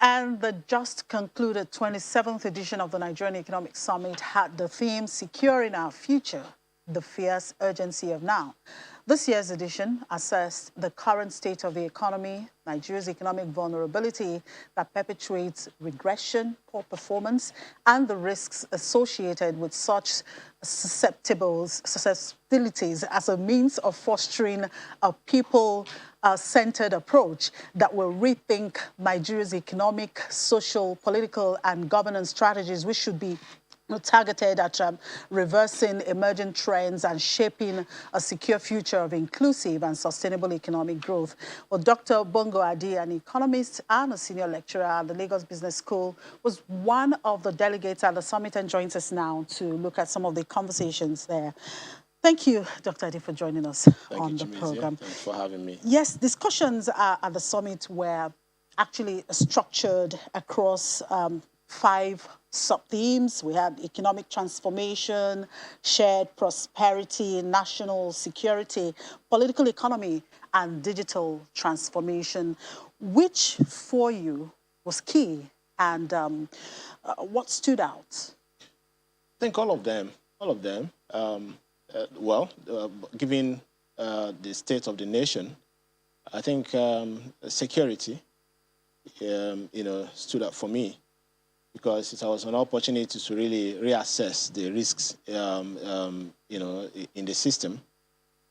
And the just concluded 27th edition of the Nigerian Economic Summit had the theme Securing Our Future, the Fierce Urgency of Now. This year's edition assessed the current state of the economy, Nigeria's economic vulnerability that perpetuates regression, poor performance, and the risks associated with such susceptibilities as a means of fostering a people-centered approach that will rethink Nigeria's economic, social, political, and governance strategies, which should be targeted at reversing emerging trends and shaping a secure future of inclusive and sustainable economic growth. Well, Dr. Bongo Adi, an economist and a senior lecturer at the Lagos Business School, was one of the delegates at the summit and joins us now to look at some of the conversations there. Thank you, Dr. Adi, for joining us on the program. Thanks for having me. Yes, discussions at the summit were actually structured across 5 sub-themes. We had economic transformation, shared prosperity, national security, political economy, and digital transformation. Which for you was key, and what stood out? I think all of them. Given the state of the nation, I think security, stood out for me, because it was an opportunity to really reassess the risks, in the system,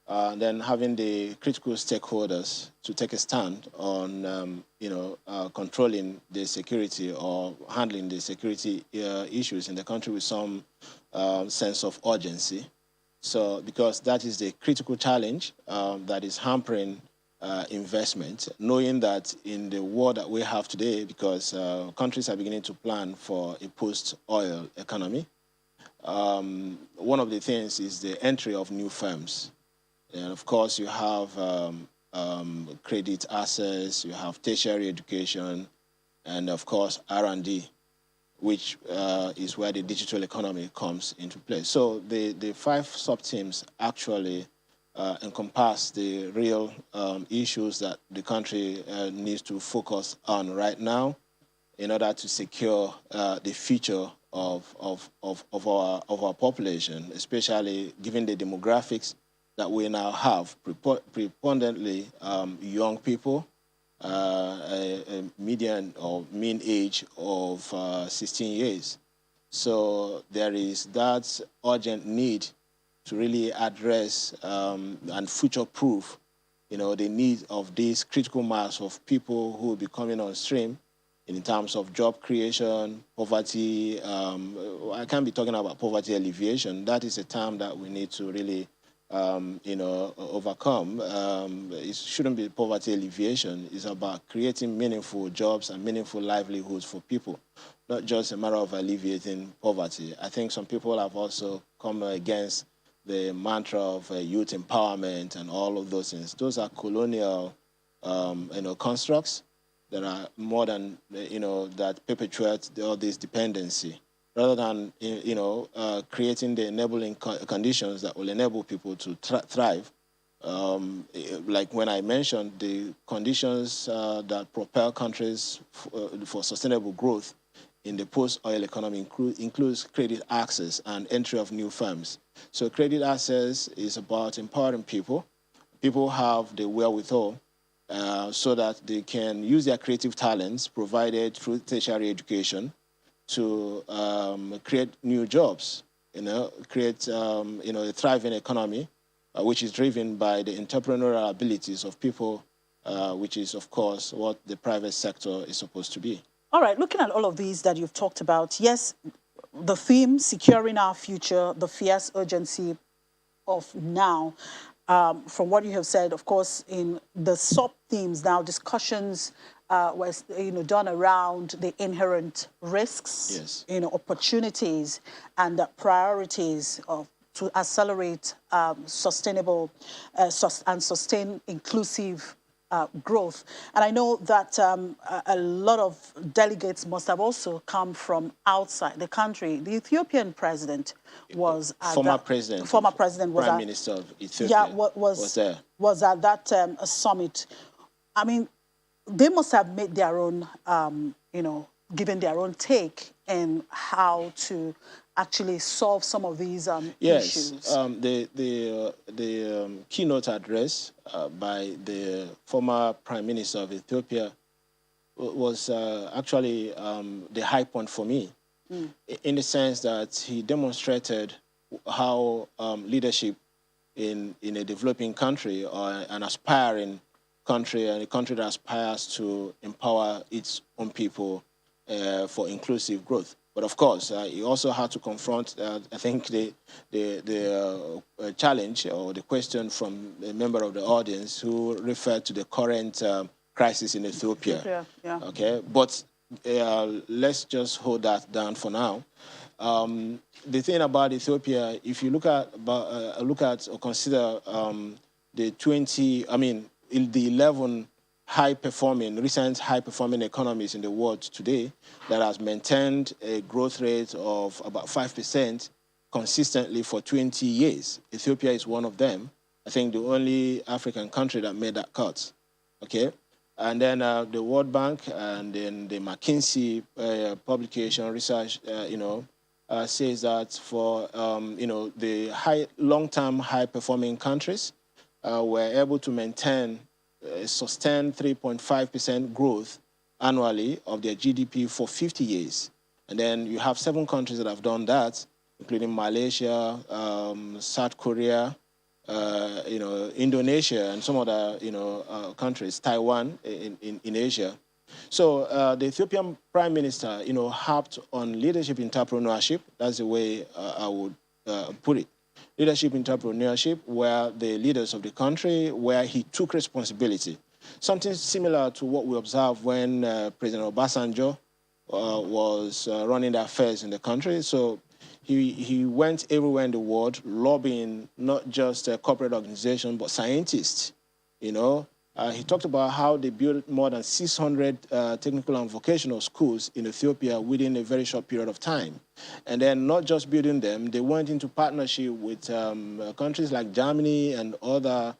and then having the critical stakeholders to take a stand on, controlling the security or handling the security issues in the country with some sense of urgency. So, because that is the critical challenge that is hampering investment, knowing that in the world that we have today, because countries are beginning to plan for a post-oil economy, one of the things is the entry of new firms. And of course, you have credit access, you have tertiary education, and of course, R&D, which is where the digital economy comes into play. So the 5 sub-themes actually encompass the real issues that the country needs to focus on right now in order to secure the future of our population, especially given the demographics that we now have, preponderantly young people, a median or mean age of 16 years. So there is that urgent need to really address and future-proof, the need of this critical mass of people who will be coming on stream in terms of job creation, poverty. I can't be talking about poverty alleviation. That is a term that we need to really, overcome. It shouldn't be poverty alleviation. It's about creating meaningful jobs and meaningful livelihoods for people, not just a matter of alleviating poverty. I think some people have also come against the mantra of youth empowerment and all of those things. Those are colonial, constructs that are more than, that perpetuate all this dependency, rather than, creating the enabling conditions that will enable people to thrive. Like when I mentioned the conditions that propel countries for sustainable growth in the post-oil economy includes credit access and entry of new firms. So credit access is about empowering people. People have the wherewithal so that they can use their creative talents provided through tertiary education to create new jobs, create a thriving economy, which is driven by the entrepreneurial abilities of people, which is, of course, what the private sector is supposed to be. All right, looking at all of these that you've talked about, yes, the theme, securing our future, the fierce urgency of now. From what you have said, of course, in the sub-themes now, discussions were done around the inherent risks, yes, opportunities and priorities to accelerate sustainable and sustain inclusive growth. And I know that a lot of delegates must have also come from outside the country. The Ethiopian president was former president was Prime Minister of Ethiopia was there. Was at that summit. I mean, they must have made their own, given their own take in how to actually solve some of these Yes, issues. the keynote address by the former Prime Minister of Ethiopia was actually the high point for me, in the sense that he demonstrated how leadership in a developing country or an aspiring country, and a country that aspires to empower its own people for inclusive growth. But of course, you also had to confront, I think, the challenge or the question from a member of the audience who referred to the current crisis in Ethiopia. Yeah. Okay, but let's just hold that down for now. The thing about Ethiopia, if you look at or consider the 11 recent high-performing economies in the world today that has maintained a growth rate of about 5% consistently for 20 years. Ethiopia is one of them. I think the only African country that made that cut. Okay, and then the World Bank and then the McKinsey publication research, says that for the long-term high-performing countries were able to maintain sustain 3.5% growth annually of their GDP for 50 years. And then you have 7 countries that have done that, including Malaysia, South Korea, Indonesia, and some other countries, Taiwan in Asia. So the Ethiopian Prime Minister, harped on leadership entrepreneurship. That's the way I would put it. Leadership entrepreneurship, where the leaders of the country, where he took responsibility. Something similar to what we observed when President Obasanjo was running the affairs in the country. So he went everywhere in the world lobbying not just a corporate organization, but scientists, he talked about how they built more than 600 technical and vocational schools in Ethiopia within a very short period of time. And then not just building them, they went into partnership with countries like Germany and other,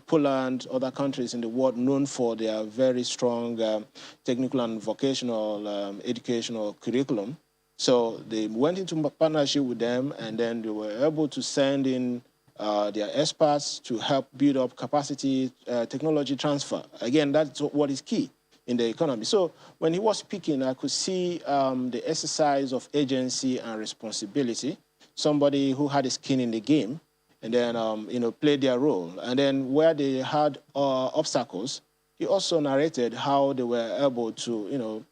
Poland, other countries in the world known for their very strong technical and vocational educational curriculum. So they went into partnership with them, and then they were able to send in their experts to help build up capacity, technology transfer. Again, that's what is key in the economy. So when he was speaking, I could see the exercise of agency and responsibility, somebody who had a skin in the game, and then, played their role. And then where they had obstacles, he also narrated how they were able to,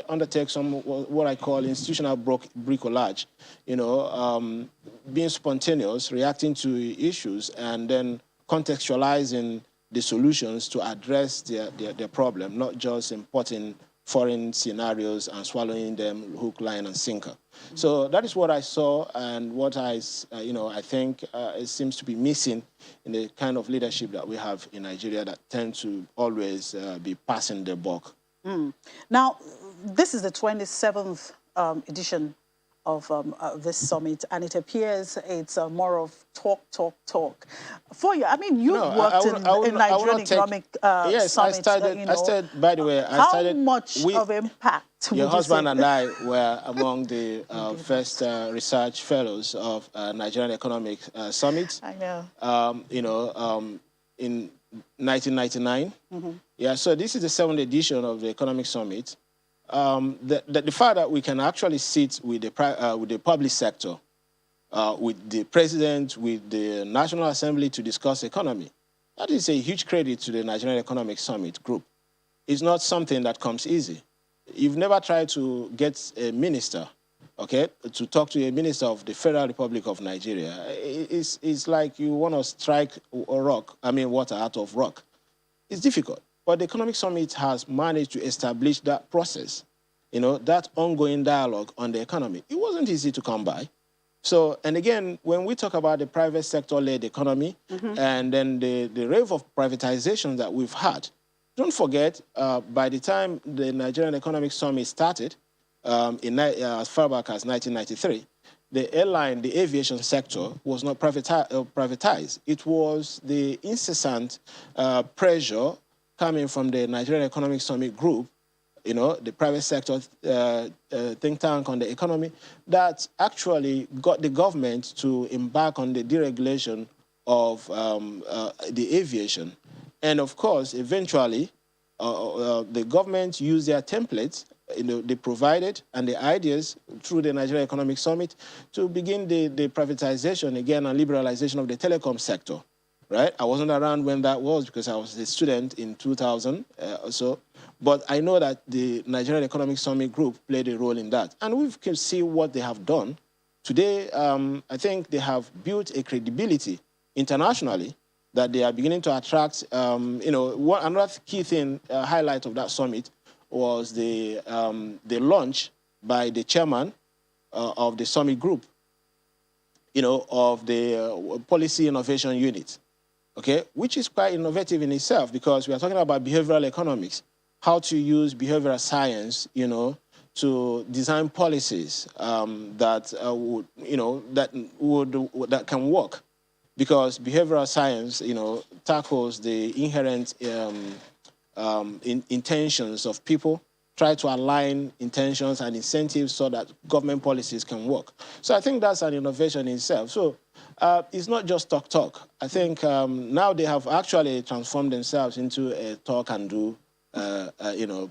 undertake some what I call institutional bricolage, being spontaneous, reacting to issues, and then contextualizing the solutions to address their problem, not just importing foreign scenarios and swallowing them hook, line, and sinker. So that is what I saw, and what I think it seems to be missing in the kind of leadership that we have in Nigeria that tend to always be passing the buck. Now, this is the 27th edition of this summit, and it appears it's more of talk. For you, I mean, you've worked in Nigerian Economic yes, Summit. I started, by the way, how much of impact your husband and I were among the first research fellows of Nigerian Economic Summit. I know. In 1999. Yeah, so this is the 7th edition of the Economic Summit. The fact that we can actually sit with the public sector, with the president, with the National Assembly to discuss economy, that is a huge credit to the Nigerian Economic Summit group. It's not something that comes easy. You've never tried to get a minister, okay, to talk to a minister of the Federal Republic of Nigeria. It's like you want to strike water out of rock. It's difficult. But the Economic Summit has managed to establish that process, that ongoing dialogue on the economy. It wasn't easy to come by. So, and again, when we talk about the private sector-led economy and then the wave of privatization that we've had, don't forget, by the time the Nigerian Economic Summit started, as far back as 1993, the airline, the aviation sector was not privatized. It was the incessant pressure coming from the Nigerian Economic Summit Group, the private sector think tank on the economy, that actually got the government to embark on the deregulation of the aviation. And of course, eventually, the government used their templates they provided and the ideas through the Nigerian Economic Summit to begin the privatization again and liberalization of the telecom sector, right? I wasn't around when that was because I was a student in 2000 or so, but I know that the Nigerian Economic Summit Group played a role in that. And we can see what they have done. Today, I think they have built a credibility internationally that they are beginning to attract. Another key thing, highlight of that summit was the launch by the chairman of the summit group, of the policy innovation unit, okay, which is quite innovative in itself because we are talking about behavioral economics, how to use behavioral science, to design policies that can work, because behavioral science, tackles the inherent intentions of people, try to align intentions and incentives so that government policies can work. So I think that's an innovation in itself. So it's not just talk. I think now they have actually transformed themselves into a talk and do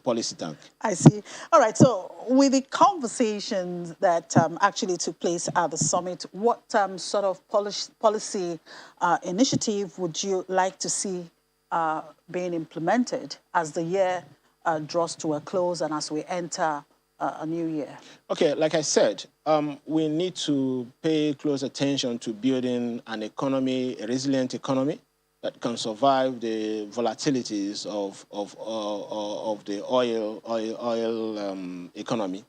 policy tank. I see. All right. So with the conversations that actually took place at the summit, what sort of policy initiative would you like to see being implemented as the year draws to a close and as we enter a new year? Okay, like I said, we need to pay close attention to building an economy, a resilient economy that can survive the volatilities of the oil economy.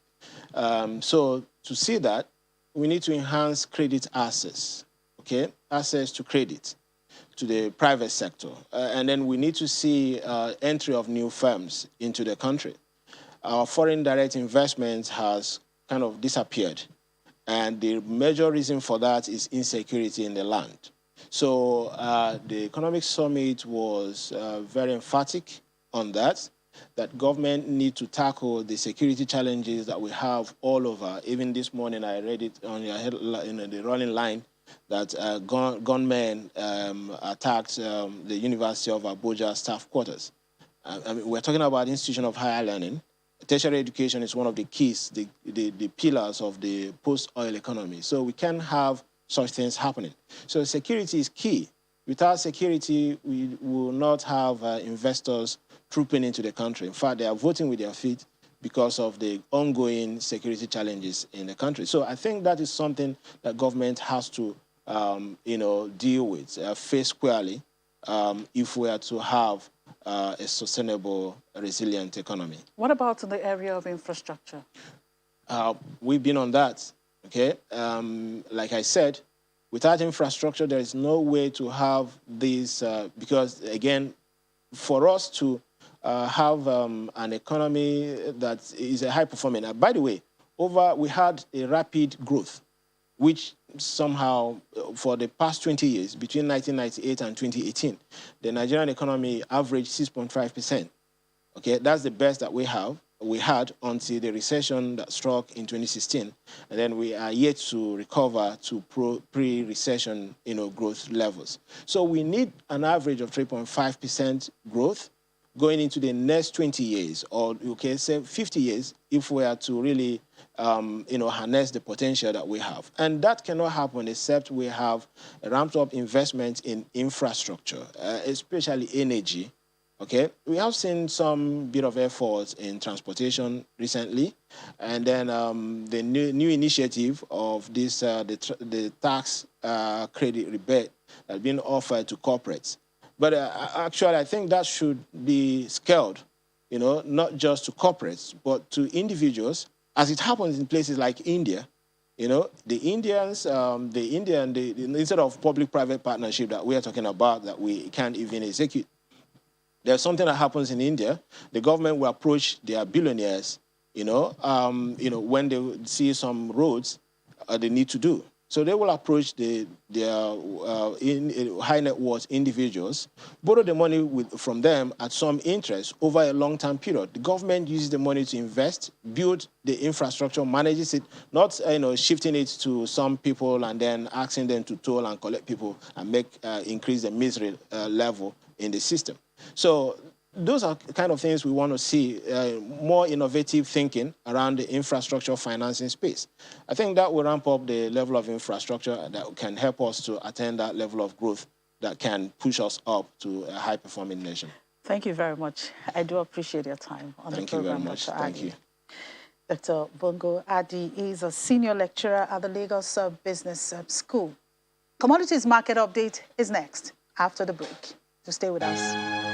So to see that, we need to enhance credit access, okay, access to credit to the private sector. And then we need to see entry of new firms into the country. Our foreign direct investment has kind of disappeared. And the major reason for that is insecurity in the land. So the Economic Summit was very emphatic on that government need to tackle the security challenges that we have all over. Even this morning, I read it on your head, the running line, that gunmen attacked the University of Abuja staff quarters. I mean, we're talking about institution of higher learning. Tertiary education is one of the keys, the pillars of the post-oil economy. So we can't have such things happening. So security is key. Without security, we will not have investors trooping into the country. In fact, they are voting with their feet because of the ongoing security challenges in the country. So I think that is something that government has to, deal with, face squarely, if we are to have a sustainable, resilient economy. What about in the area of infrastructure? We've been on that, okay? Like I said, without infrastructure, there is no way to have these, because, again, for us to have an economy that is a high-performing. By the way, we had a rapid growth, which somehow, for the past 20 years, between 1998 and 2018, the Nigerian economy averaged 6.5%. Okay, that's the best that we had until the recession that struck in 2016, and then we are yet to recover to pre-recession, growth levels. So we need an average of 3.5% growth going into the next 20 years, or say 50 years, if we are to really, harness the potential that we have. And that cannot happen except we have ramped up investment in infrastructure, especially energy. Okay, we have seen some bit of efforts in transportation recently, and then the new initiative of this the tax credit rebate that's been offered to corporates. But actually, I think that should be scaled, not just to corporates, but to individuals, as it happens in places like India. The Indians, instead of public-private partnership that we are talking about that we can't even execute, there's something that happens in India. The government will approach their billionaires, when they see some roads they need to do. So they will approach their high net worth individuals, borrow the money from them at some interest over a long-term period. The government uses the money to invest, build the infrastructure, manages it, not shifting it to some people and then asking them to toll and collect people and increase the misery level in the system. So those are kind of things we want to see, more innovative thinking around the infrastructure financing space. I think that will ramp up the level of infrastructure that can help us to attain that level of growth that can push us up to a high-performing nation. Thank you very much. I do appreciate your time on the program. Thank you very much. Thank you. Dr. Bongo Adi is a senior lecturer at the Lagos Business School. Commodities Market Update is next after the break. So stay with us.